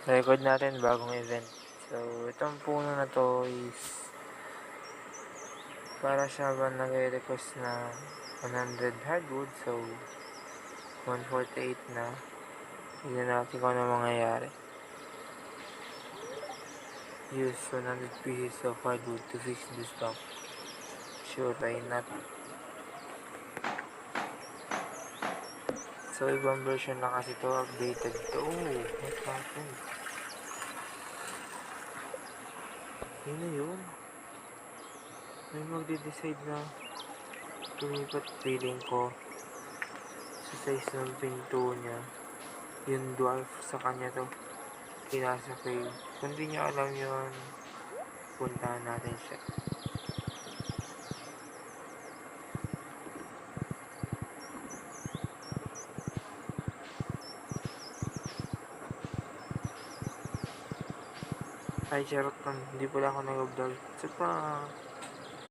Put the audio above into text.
record natin bagong event. So, itong puno na to is para siya ba nag-request na 100 hardwood. So, 148 na. Tignan natin kung ano mangyayari. Use 100 pieces of hardwood to fix this stump. Sure, why not? So, ibang version na kasi to, updated to. Oh, what happened? Yun na yun. May magde-decide na tumipat feeling ko sa size ng pinto niya. Yung dwarf sa kanya to. Pinasa cave. Kung di niya alam yun, puntahan natin siya. Ay, charot lang. Hindi pala ako nag-vlog. Sa prank.